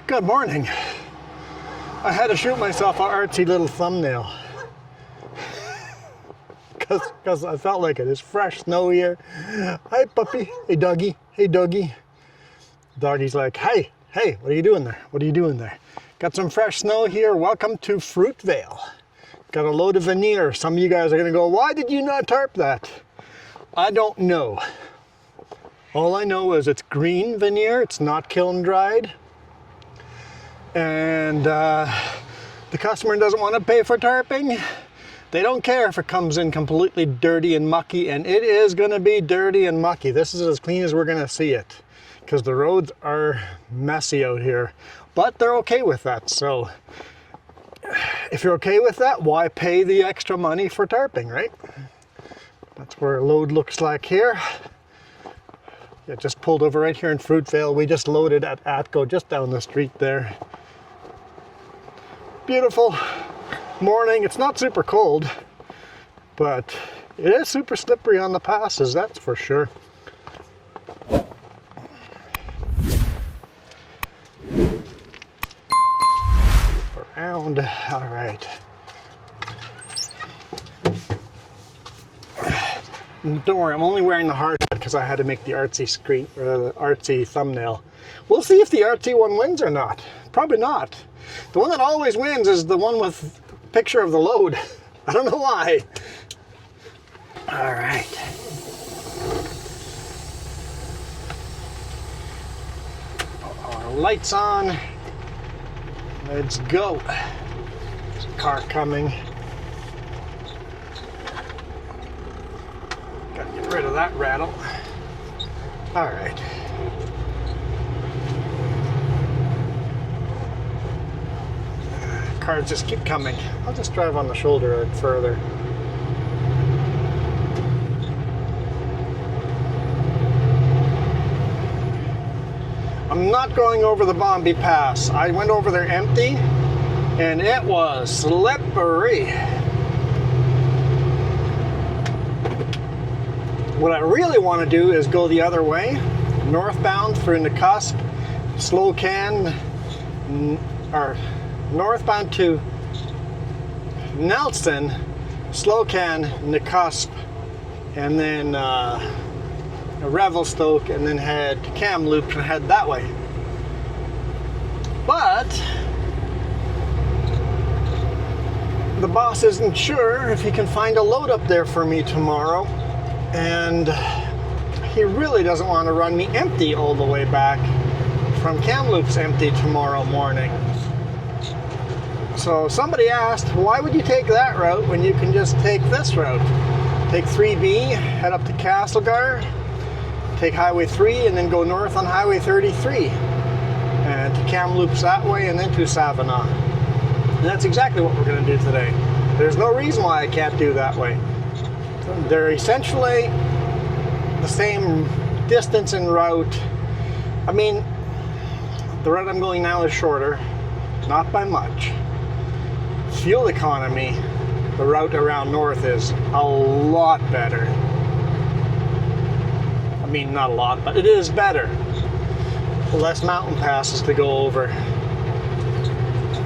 Good morning. I had to shoot myself an artsy little thumbnail because I felt like it. It's fresh snow here. Hi, puppy. Hey, doggy. Hey, doggy. Doggy's like, hey, what are you doing there? What are you doing there? Got some fresh snow here. Welcome to Fruitvale. Got a load of veneer. Some of you guys are going to go, why did you not tarp that? I don't know. All I know is it's green veneer. It's not kiln dried. And the customer doesn't want to pay for tarping. They don't care if it comes in completely dirty and mucky, and it is going to be dirty and mucky. This is as clean as we're going to see it because the roads are messy out here, but they're okay with that. So if you're okay with that, why pay the extra money for tarping, right? That's where a load looks like here. It just pulled over right here in Fruitvale. We just loaded at Atco just down the street there. Beautiful morning. It's not super cold, but it is super slippery on the passes, that's for sure. Around, all right. Don't worry, I'm only wearing the hard hat because I had to make the artsy screen, the artsy thumbnail. We'll see if the artsy one wins or not. Probably not. The one that always wins is the one with a picture of the load. I don't know why. All right. Put our lights on. Let's go. There's a car coming. Gotta get rid of that rattle. All right. Cars just keep coming. I'll just drive on the shoulder a bit further. I'm not going over the Bombay Pass. I went over there empty and it was slippery. What I really want to do is go the other way, northbound through the cusp, slow can, or northbound to Nelson, Slocan, Nicusp, and then Revelstoke, and then head to Kamloops and head that way. But the boss isn't sure if he can find a load up there for me tomorrow, and he really doesn't want to run me empty all the way back from Kamloops empty tomorrow morning. So somebody asked, why would you take that route when you can just take this route? Take 3B, head up to Castlegar, take Highway 3, and then go north on Highway 33, and to Kamloops that way, and then to Savannah. And that's exactly what we're going to do today. There's no reason why I can't do that way. They're essentially the same distance and route. I mean, the route I'm going now is shorter, not by much. Fuel economy, the route around north is a lot better. I mean, not a lot, but it is better. Less mountain passes to go over.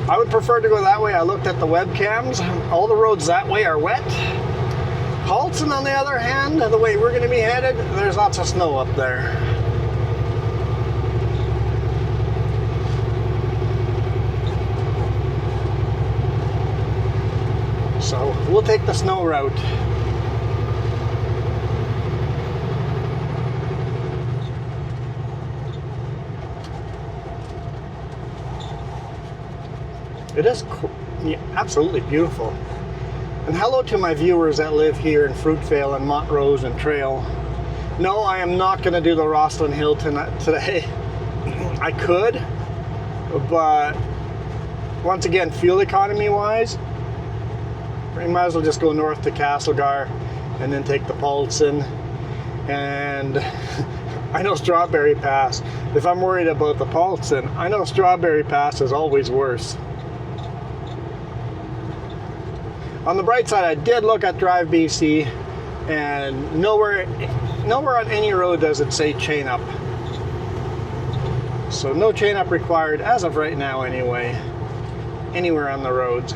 I would prefer to go that way. I looked at the webcams. All the roads that way are wet. Halton, on the other hand, the way we're going to be headed, there's lots of snow up there. So we'll take the snow route. It is yeah, absolutely beautiful. And hello to my viewers that live here in Fruitvale and Montrose and Trail. No, I am not going to do the Rosslyn Hill today. I could, but once again, fuel economy wise, we might as well just go north to Castlegar and then take the Paulson. And I know Strawberry Pass. If I'm worried about the Paulson, I know Strawberry Pass is always worse. On the bright side, I did look at Drive BC, and nowhere on any road does it say chain up. So no chain up required as of right now anyway, anywhere on the roads.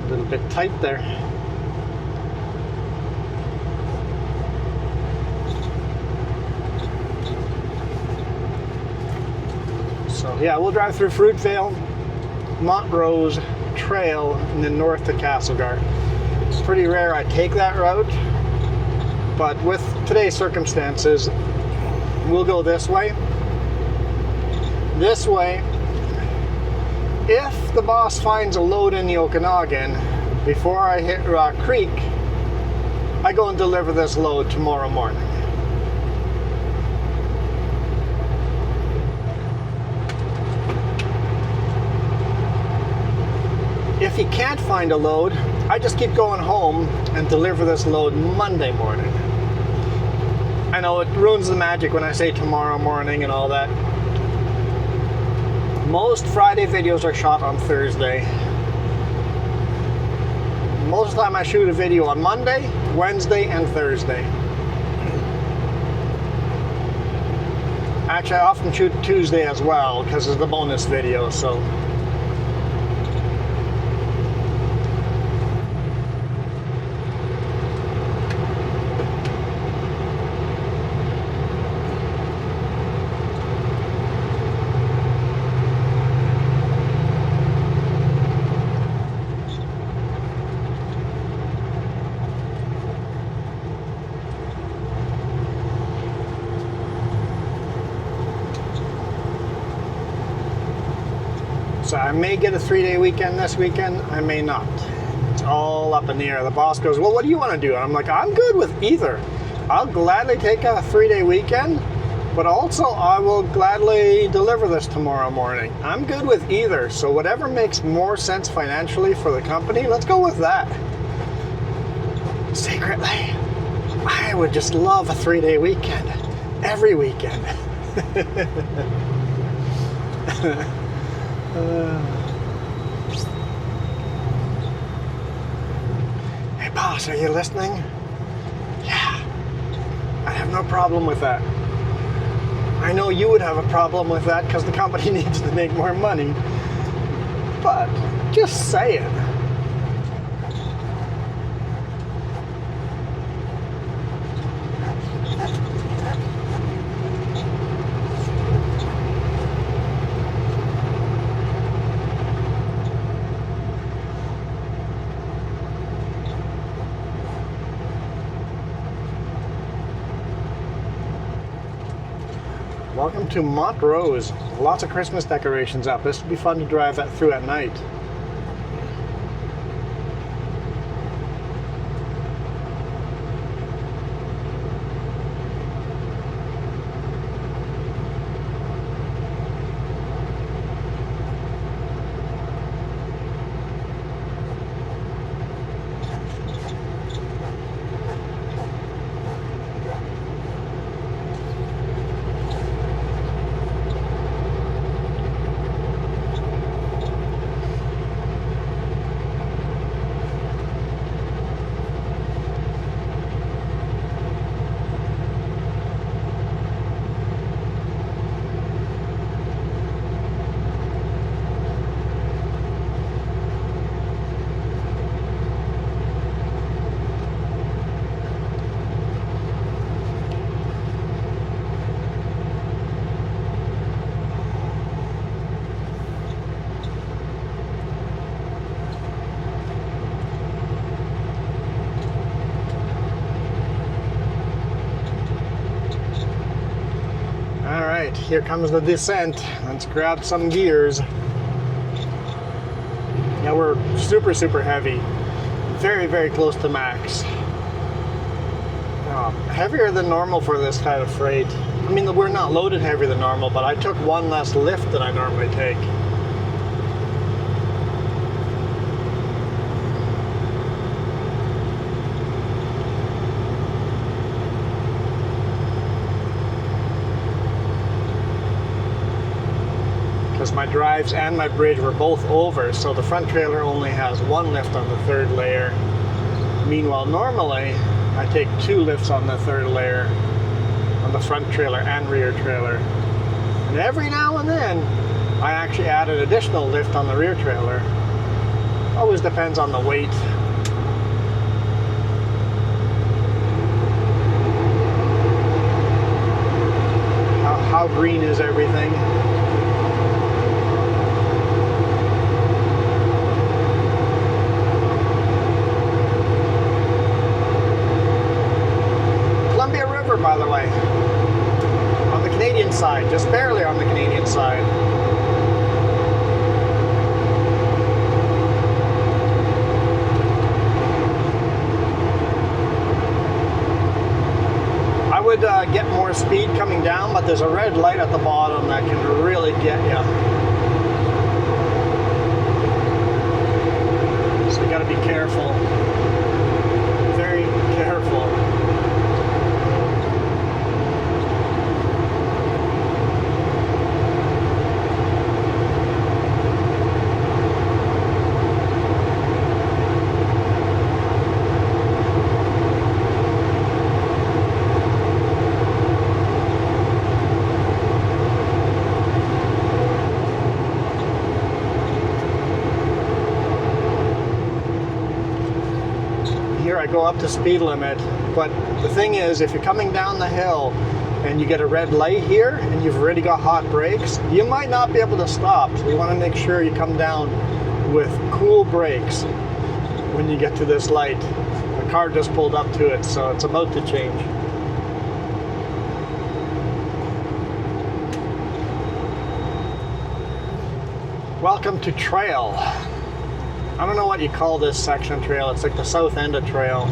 A little bit tight there. So yeah, we'll drive through Fruitvale, Montrose Trail, and then north to Castlegar. It's pretty rare I take that route, but with today's circumstances, we'll go this way. This way, if the boss finds a load in the Okanagan before I hit Rock Creek, I go and deliver this load tomorrow morning. If he can't find a load, I just keep going home and deliver this load Monday morning. I know it ruins the magic when I say tomorrow morning and all that. Most Friday videos are shot on Thursday. Most of the time I shoot a video on Monday, Wednesday, and Thursday. Actually, I often shoot Tuesday as well because it's the bonus video, so. So I may get a 3-day weekend this weekend, I may not. It's all up in the air. The boss goes, well, what do you want to do? And I'm like, I'm good with either. I'll gladly take a 3-day weekend, but also I will gladly deliver this tomorrow morning. I'm good with either. So whatever makes more sense financially for the company, let's go with that. Secretly, I would just love a 3-day weekend. Every weekend. Hey boss, are you listening? Yeah, I have no problem with that. I know you would have a problem with that because the company needs to make more money, but just saying. Welcome to Montrose. Lots of Christmas decorations up. This would be fun to drive that through at night. Alright, here comes the descent. Let's grab some gears. Now we're super, super heavy. Very, very close to max. Heavier than normal for this kind of freight. I mean, we're not loaded heavier than normal, but I took one less lift than I normally take. my drives and my bridge were both over, so the front trailer only has one lift on the third layer. Meanwhile, normally I take 2 lifts on the third layer on the front trailer and rear trailer. And every now and then I actually add an additional lift on the rear trailer. Always depends on the weight. How green is everything? Columbia River, by the way, on the Canadian side, just barely on the Canadian side. I would get more speed coming down, but there's a red light at the bottom that can really get you. So you got to be careful. Very careful. I go up to speed limit, but the thing is, if you're coming down the hill and you get a red light here and you've already got hot brakes, you might not be able to stop. So you want to make sure you come down with cool brakes when you get to this light. The car just pulled up to it, so it's about to change. Welcome to Trail. I don't know what you call this section trail. It's like the south end of Trail.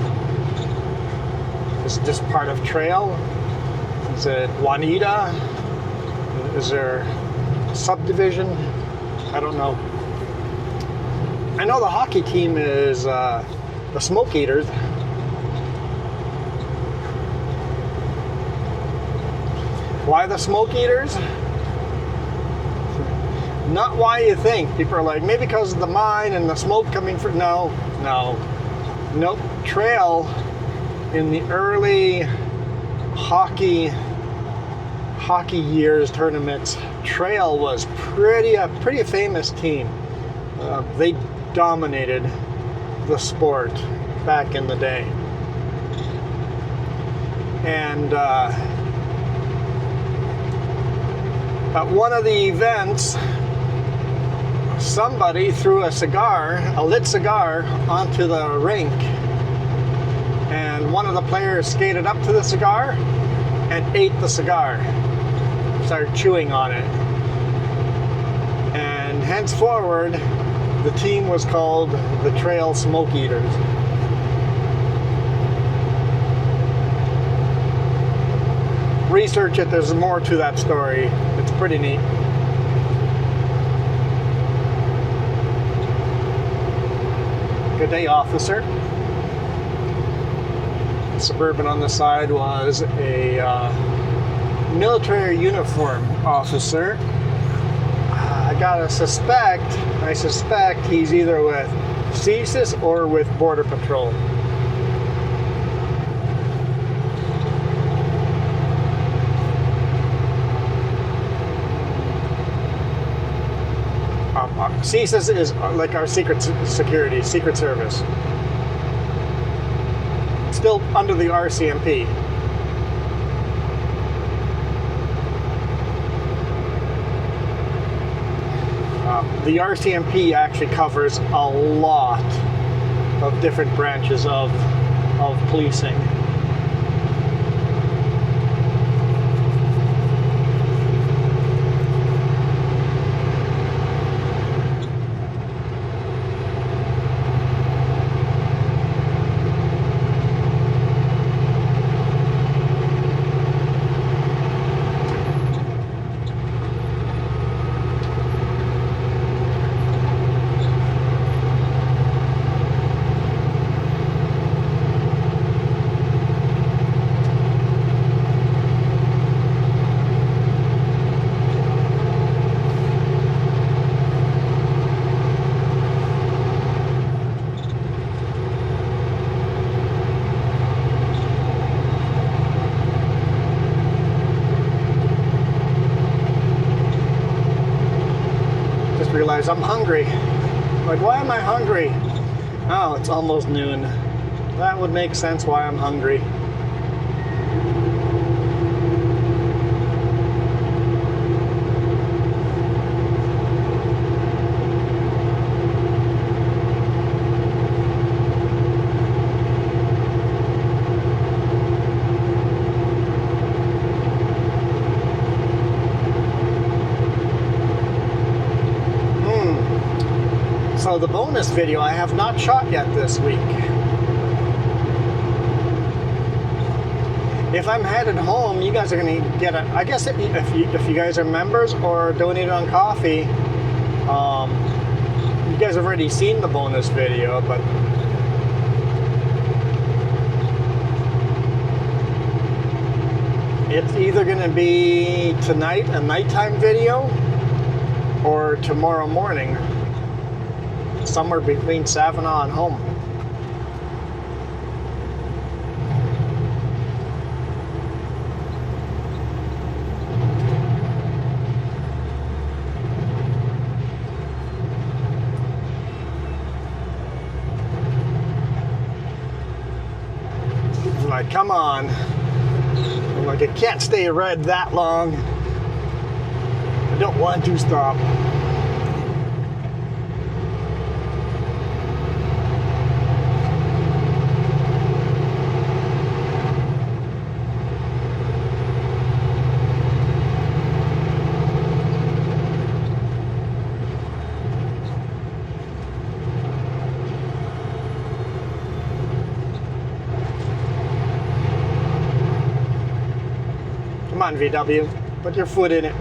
Is it just part of Trail? Is it Juanita? Is there a subdivision? I don't know. I know the hockey team is the Smoke Eaters. Why the Smoke Eaters? Not why you think. People are like, maybe because of the mine and the smoke coming from. No. Nope. Trail in the early hockey years tournaments, Trail was a pretty famous team. They dominated the sport back in the day. And at one of the events, somebody threw a lit cigar, onto the rink, and one of the players skated up to the cigar and ate the cigar, started chewing on it, and henceforward the team was called the Trail Smoke Eaters. Research it, there's more to that story. It's pretty neat. Good day, officer. The Suburban on the side was a military uniform officer. I suspect he's either with CSIS or with Border Patrol. CSIS is like our secret service. Still under the RCMP. The RCMP actually covers a lot of different branches of policing. realize I'm hungry. Like, why am I hungry? Oh, it's almost noon. That would make sense why I'm hungry. So the bonus video I have not shot yet this week. If I'm headed home, you guys are going to get a, I guess if you guys are members or donated on coffee, you guys have already seen the bonus video, but it's either going to be tonight, a nighttime video, or tomorrow morning, somewhere between Savannah and home. I'm like, come on. I'm like, it can't stay red that long. I don't want to stop. Come on, VW, put your foot in it.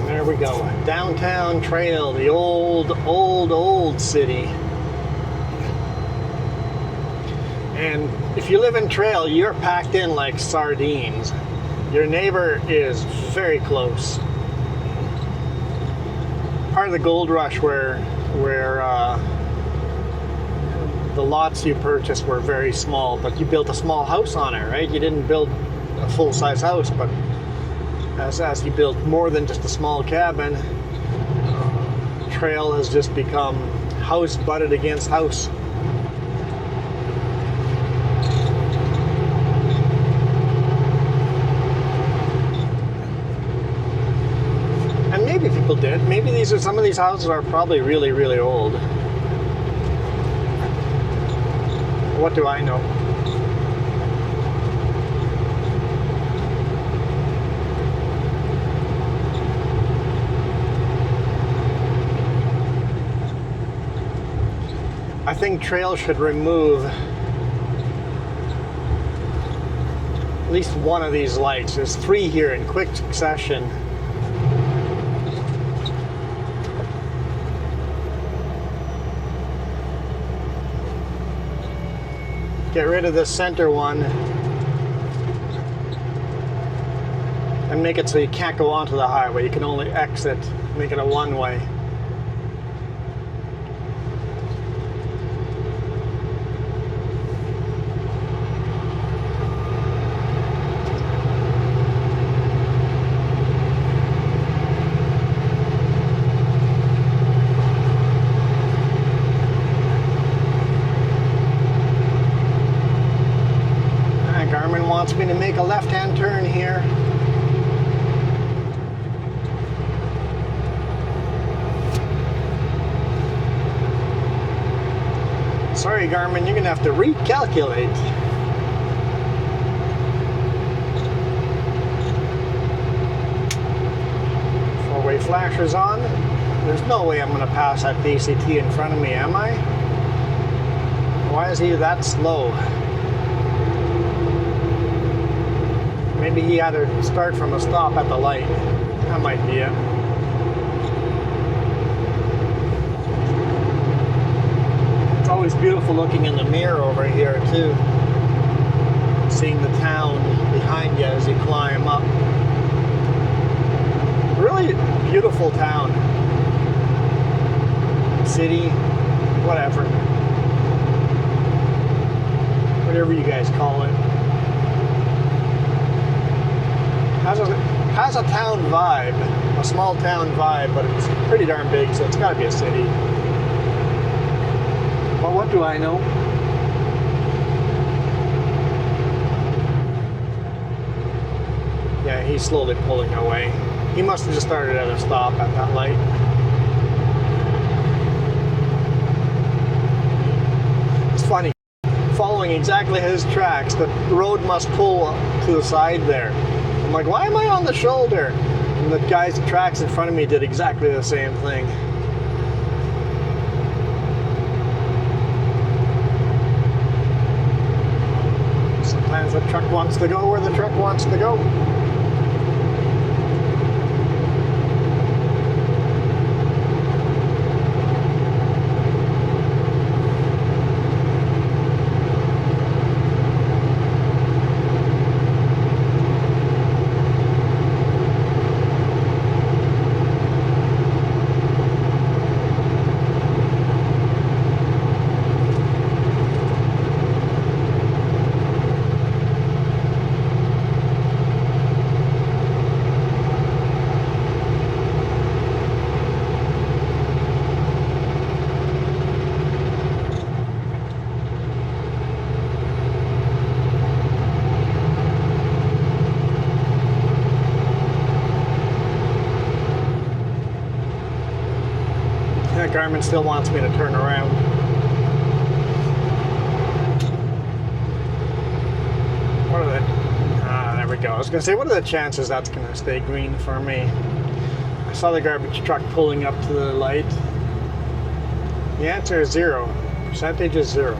There we go, downtown trail, the old city. And if you live in trail, you're packed in like sardines. Your neighbor is very close. Part of the gold rush where the lots you purchased were very small, but you built a small house on it, right? You didn't build a full-size house, but as you built more than just a small cabin, trail has just become house butted against house. And maybe people did. Maybe some of these houses are probably really, really old. What do I know? I think trail should remove at least one of these lights. There's 3 here in quick succession. Get rid of the center one and make it so you can't go onto the highway. You can only exit, make it a one-way. Wants me to make a left-hand turn here. Sorry, Garmin, you're gonna have to recalculate. flashers on. There's no way I'm going to pass that PCT in front of me, am I? Why is he that slow? Maybe he had to start from a stop at the light. That might be it. It's always beautiful looking in the mirror over here too. Seeing the town behind you as you climb up. Really beautiful town. City, whatever. Whatever you guys call it. Has a town vibe, a small town vibe, but it's pretty darn big, so it's got to be a city. But what do I know? Yeah, he's slowly pulling away. He must have just started at a stop at that light. It's funny, following exactly his tracks, the road must pull to the side there. I'm like, why am I on the shoulder? And the guys' tracks in front of me did exactly the same thing. Sometimes the truck wants to go where the truck wants to go. Garmin still wants me to turn around. What are the... there we go. I was going to say, what are the chances that's going to stay green for me? I saw the garbage truck pulling up to the light. The answer is 0. Percentage is 0.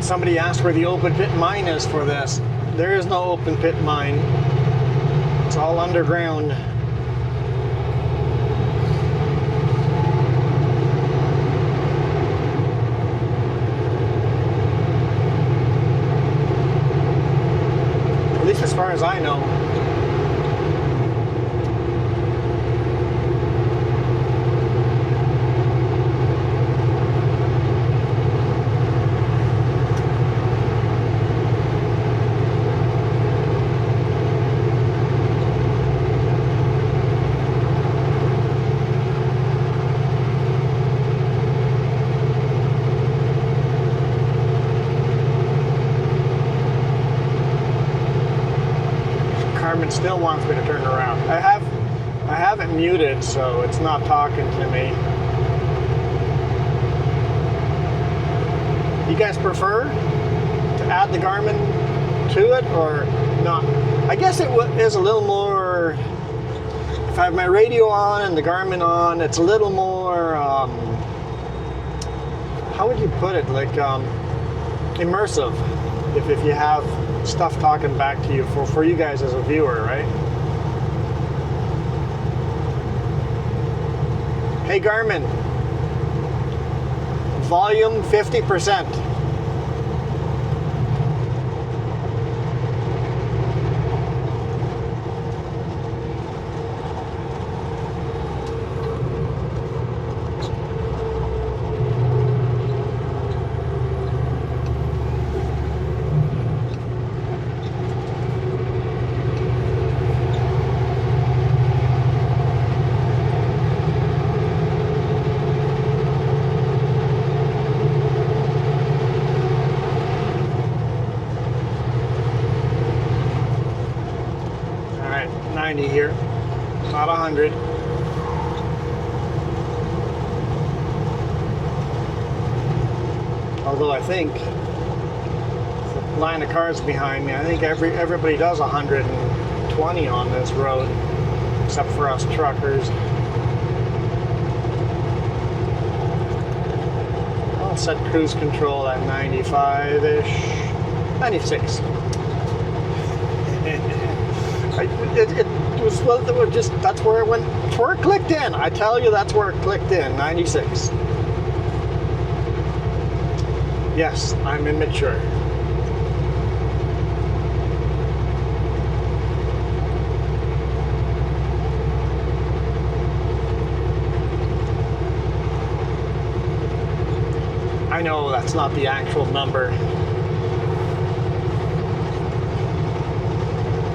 Somebody asked where the open pit mine is for this. There is no open pit mine. It's all underground. At least as far as I know. Still wants me to turn around. I have it muted, so it's not talking to me. You guys prefer to add the Garmin to it or not? I guess it is a little more. If I have my radio on and the Garmin on, it's a little more. How would you put it? Like immersive. If you have stuff talking back to you for you guys as a viewer, right? Hey Garmin, volume 50%. 100. Although I think the line of cars behind me, I think everybody does 120 on this road, except for us truckers. I'll set cruise control at 95-ish, 96. It was just, that's where it went, that's where it clicked in. I tell you, that's where it clicked in, 96. Yes, I'm immature. I know that's not the actual number.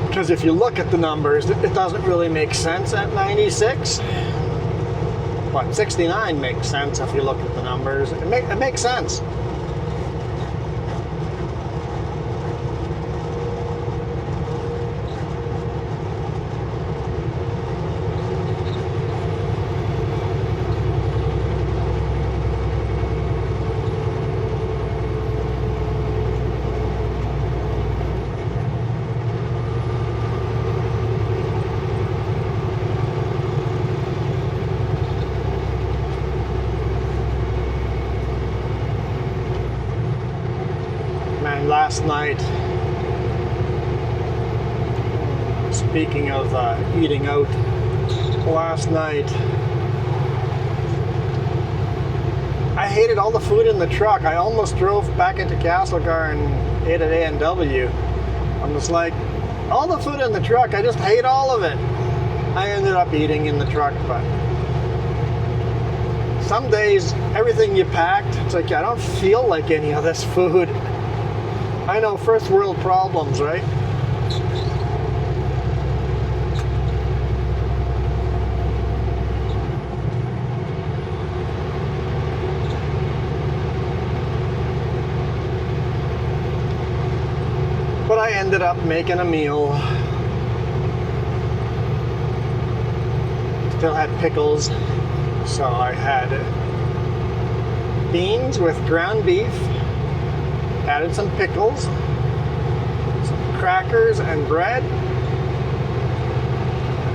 Because if you look at the numbers, it doesn't really make sense at 96. But 69 makes sense if you look at the numbers. It makes sense. Last night, speaking of eating out, last night I hated all the food in the truck. I almost drove back into Castlegar and ate at A&W. I'm just like, all the food in the truck, I just hate all of it. I ended up eating in the truck, but some days, everything you packed, it's like, I don't feel like any of this food. I know, first world problems, right? But I ended up making a meal. Still had pickles, so I had beans with ground beef. Added some pickles, some crackers and bread.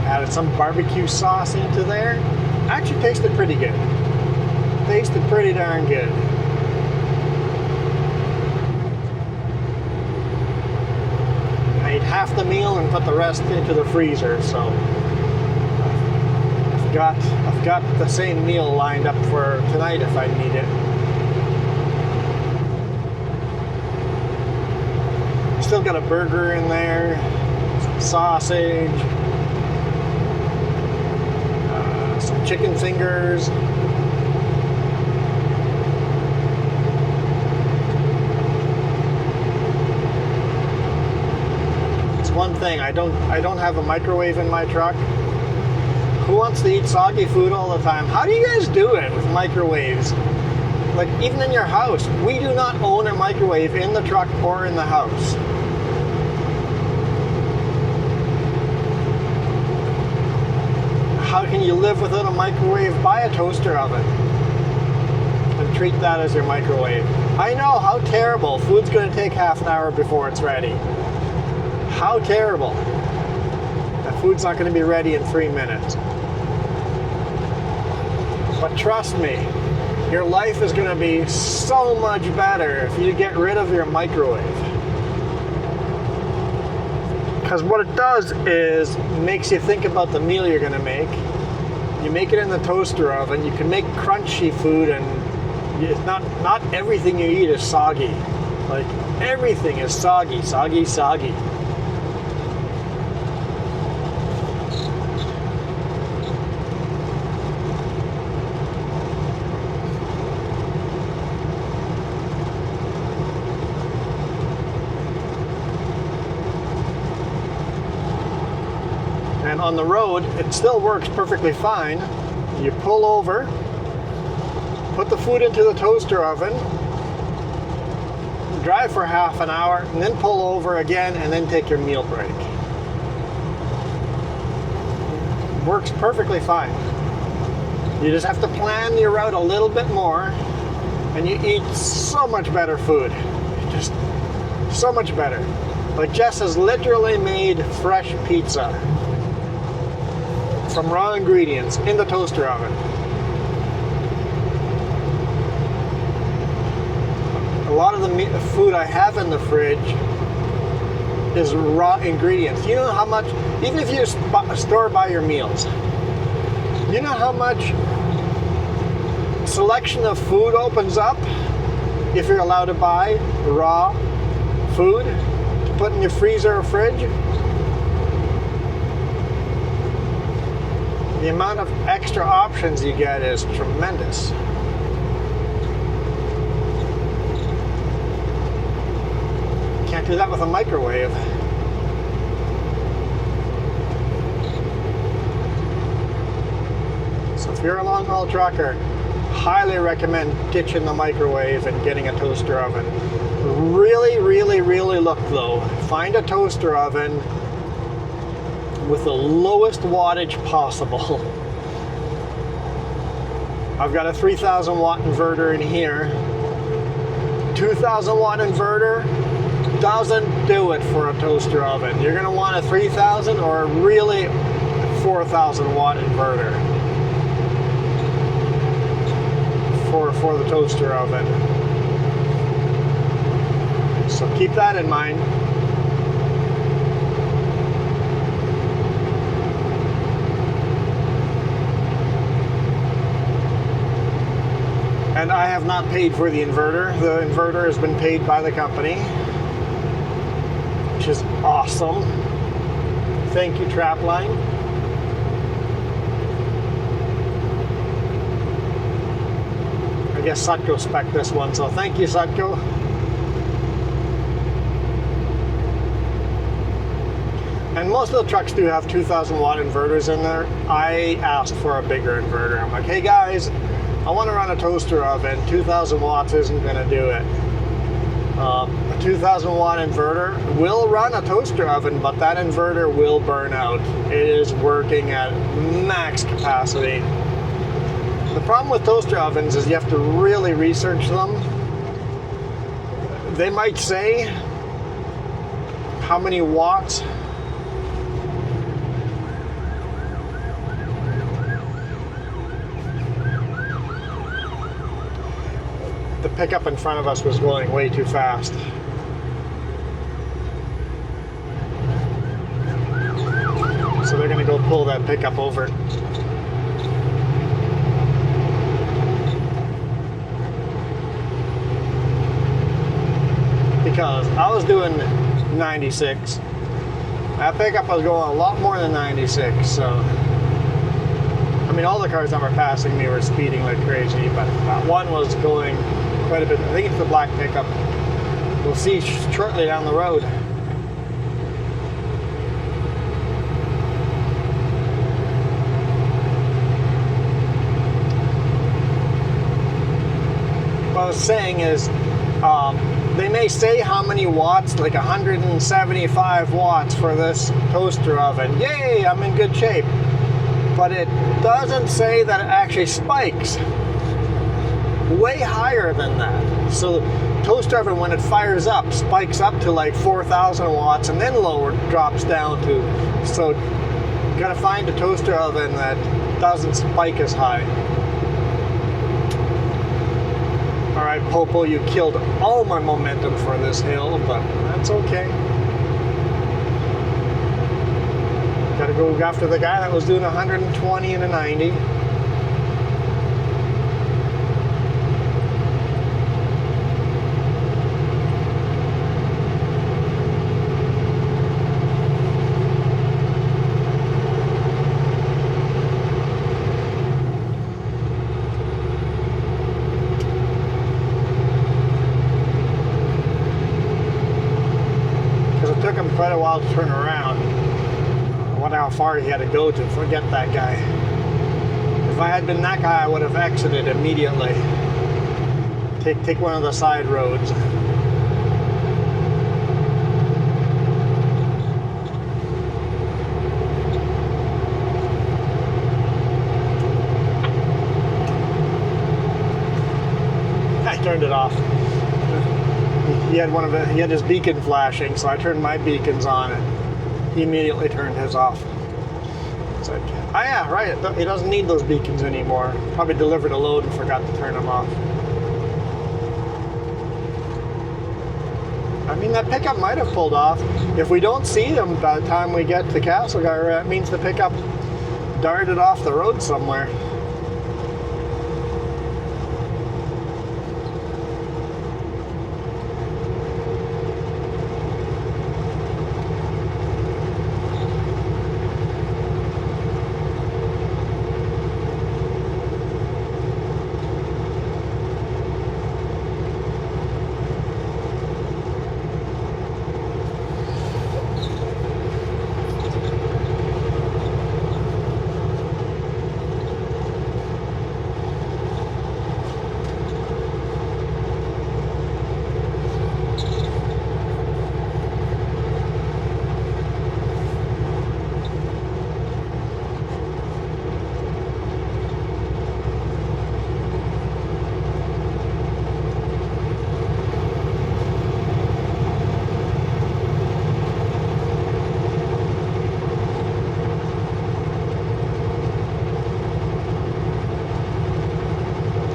Added some barbecue sauce into there. Actually tasted pretty good. Tasted pretty darn good. I ate half the meal and put the rest into the freezer, so I've got the same meal lined up for tonight if I need it. Still got a burger in there, some sausage, some chicken fingers. It's one thing, I don't have a microwave in my truck. Who wants to eat soggy food all the time? How do you guys do it with microwaves? Like, even in your house, we do not own a microwave in the truck or in the house. How can you live without a microwave? Buy a toaster oven and treat that as your microwave. I know, how terrible. Food's going to take half an hour before it's ready. How terrible. The food's not going to be ready in 3 minutes. But trust me, your life is going to be so much better if you get rid of your microwave. Because what it does is makes you think about the meal you're going to make. You make it in the toaster oven. You can make crunchy food, and it's not everything you eat is soggy. Like, everything is soggy, soggy, soggy. And on the road, it still works perfectly fine. You pull over, put the food into the toaster oven, drive for half an hour, and then pull over again, and then take your meal break. Works perfectly fine. You just have to plan your route a little bit more, and you eat so much better food. Just so much better. Like Jess has literally made fresh pizza from raw ingredients in the toaster oven. A lot of the food I have in the fridge is raw ingredients. You know how much, even if you store by your meals, you know how much selection of food opens up if you're allowed to buy raw food to put in your freezer or fridge? The amount of extra options you get is tremendous. Can't do that with a microwave. So if you're a long haul trucker, highly recommend ditching the microwave and getting a toaster oven. Really, really, really look though. Find a toaster oven with the lowest wattage possible. I've got a 3,000 watt inverter in here. 2,000 watt inverter doesn't do it for a toaster oven. You're going to want a 3,000 or a really 4,000 watt inverter for the toaster oven. So keep that in mind. And I have not paid for the inverter. The inverter has been paid by the company, which is awesome. Thank you, Trapline. I guess Sutco spec'd this one, so thank you, Sutco. And most of the trucks do have 2,000 watt inverters in there. I asked for a bigger inverter. I'm like, hey guys, I want to run a toaster oven. 2,000 watts isn't going to do it. A 2,000 watt inverter will run a toaster oven, but that inverter will burn out. It is working at max capacity. The problem with toaster ovens is you have to really research them. They might say how many watts the pickup in front of us was going way too fast. So they're gonna go pull that pickup over. Because I was doing 96. That pickup was going a lot more than 96, so I mean all the cars that were passing me were speeding like crazy, but that one was going quite a bit. I think it's the black pickup. We'll see shortly down the road. What I was saying is, they may say how many watts, like 175 watts for this toaster oven. Yay, I'm in good shape. But it doesn't say that it actually spikes way higher than that. So toaster oven, when it fires up, spikes up to like 4,000 watts and then drops down to. So you gotta find a toaster oven that doesn't spike as high. All right, Popo, you killed all my momentum for this hill, but that's okay. Gotta go after the guy that was doing 120 and a 90. Quite a while to turn around. I wonder how far he had to go to forget that guy. If I had been that guy, I would have exited immediately. Take one of the side roads. turned it off. He had his beacon flashing, so I turned my beacons on and he immediately turned his off. It's like, oh yeah, right, he doesn't need those beacons anymore. Probably delivered a load and forgot to turn them off. I mean, that pickup might have pulled off. If we don't see them by the time we get to Castlegar, that means the pickup darted off the road somewhere.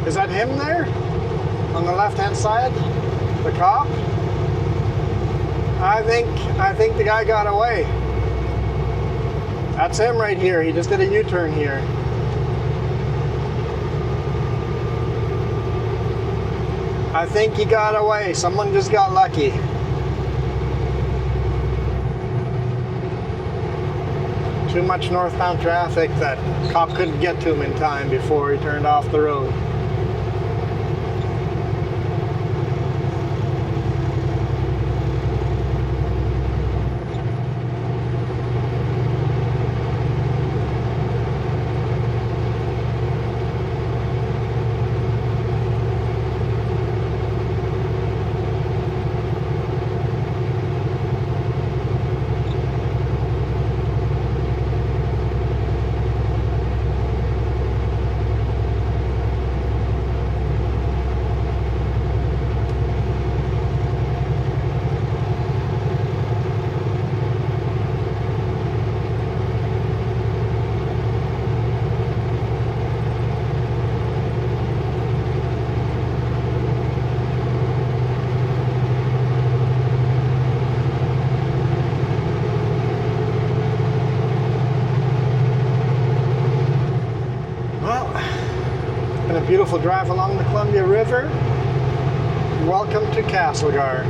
Is that him there? On the left-hand side? The cop? I think the guy got away. That's him right here. He just did a U-turn here. I think he got away. Someone just got lucky. Too much northbound traffic that cop couldn't get to him in time before he turned off the road. Beautiful drive along the Columbia River. Welcome to Castlegar.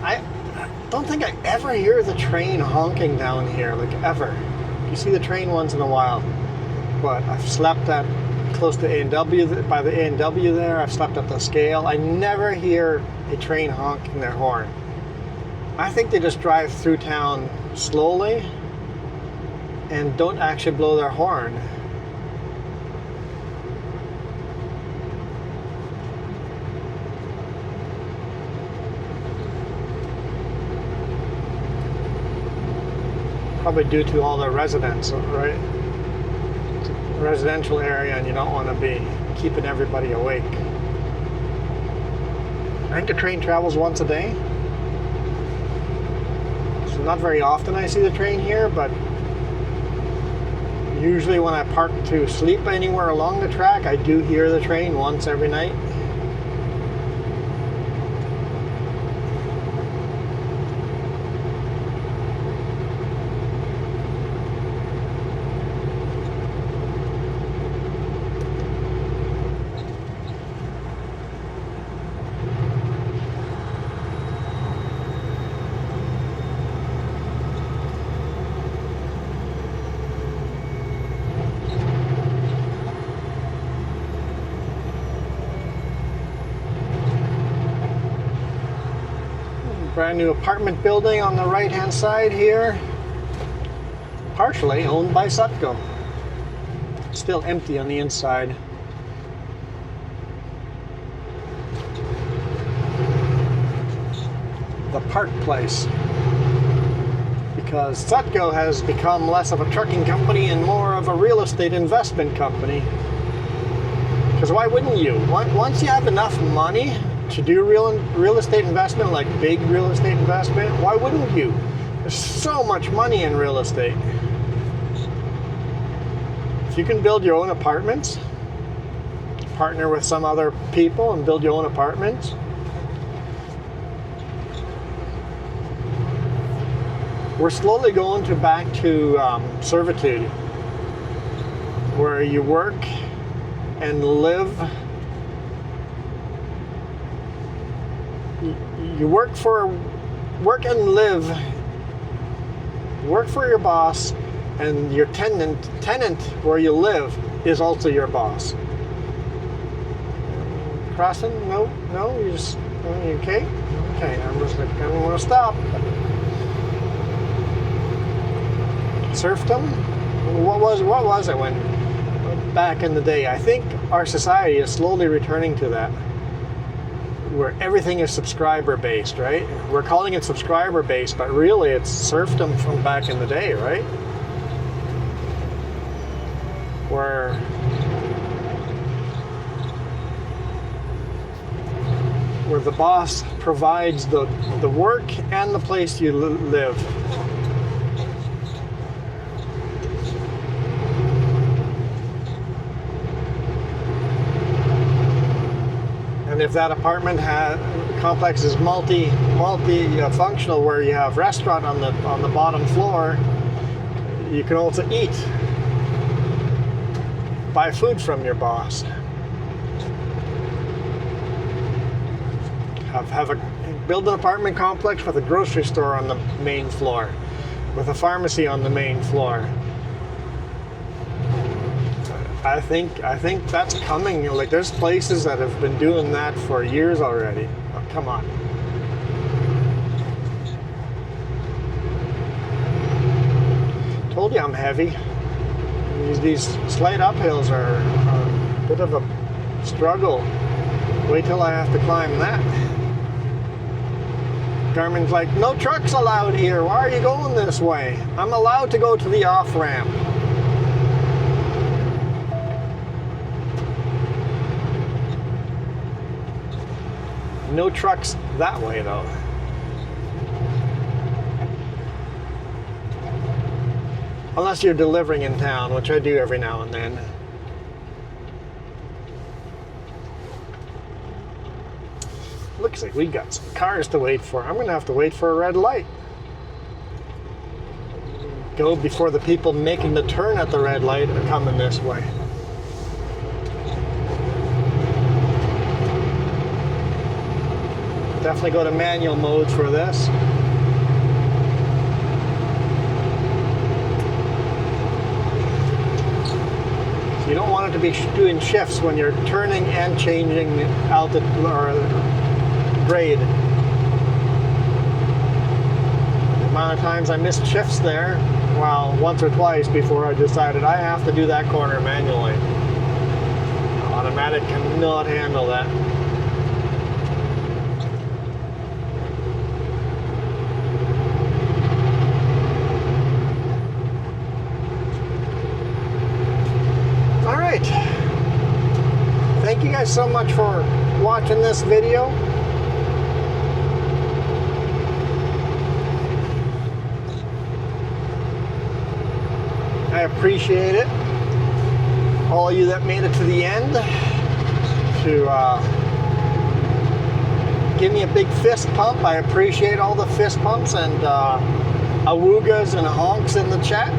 I don't think I ever hear the train honking down here, like ever. You see the train once in a while, but I've slept at close to A&W, by the A&W there. I've slept at the scale. I never hear a train honking their horn. I think they just drive through town slowly and don't actually blow their horn. Probably due to all the residents, right? It's a residential area and you don't want to be keeping everybody awake. I think the train travels once a day. So not very often I see the train here, but usually when I park to sleep anywhere along the track, I do hear the train once every night. Brand new apartment building on the right hand side here, partially owned by Sutco. Still empty on the inside. The Park Place, because Sutco has become less of a trucking company and more of a real estate investment company. Because why wouldn't you? Once you have enough money to do real estate investment, like big real estate investment, why wouldn't you? There's so much money in real estate. If you can build your own apartments, partner with some other people and build your own apartments. We're slowly going back to servitude, where you work and live. You work and live, work for your boss, and your tenant where you live is also your boss. Crossing? No, you just, you okay? Okay, I'm gonna stop. Serfdom? What was it when back in the day? I think our society is slowly returning to that, where everything is subscriber based, right? We're calling it subscriber based, but really it's serfdom from back in the day, right? Where the boss provides the work and the place you live. And if that apartment complex is multi-functional, where you have restaurant on the bottom floor, you can also eat, buy food from your boss, build an apartment complex with a grocery store on the main floor, with a pharmacy on the main floor. I think that's coming. Like, there's places that have been doing that for years already. Oh, come on. Told you I'm heavy. These slight uphills are a bit of a struggle. Wait till I have to climb that. Garmin's like, no trucks allowed here. Why are you going this way? I'm allowed to go to the off-ramp. No trucks that way, though. Unless you're delivering in town, which I do every now and then. Looks like we got some cars to wait for. I'm going to have to wait for a red light. Go before the people making the turn at the red light are coming this way. Definitely go to manual mode for this. So you don't want it to be doing shifts when you're turning and changing altitude or grade. The amount of times I missed shifts there, well, once or twice before I decided I have to do that corner manually. Automatic cannot handle that. Thank you guys so much for watching this video. appreciate it. All of you that made it to the end to give me a big fist pump. I appreciate all the fist pumps and awoogas and honks in the chat.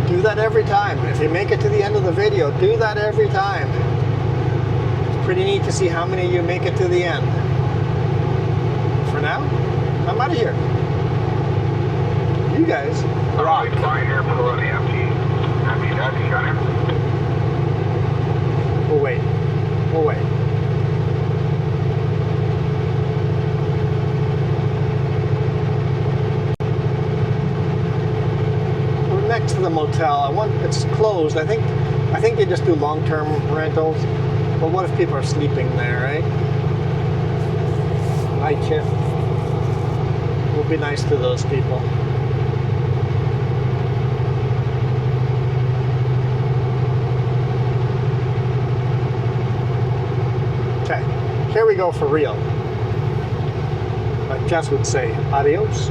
Do that every time. If you make it to the end of the video, do that every time. It's pretty neat to see how many of you make it to the end. For now, I'm out of here. You guys rock. We'll wait. We'll wait. We're next to the motel. It's closed. I think they just do long-term rentals. But what if people are sleeping there, right? Night shift. We'll be nice to those people. Okay, here we go for real. Like Jess would say, adios.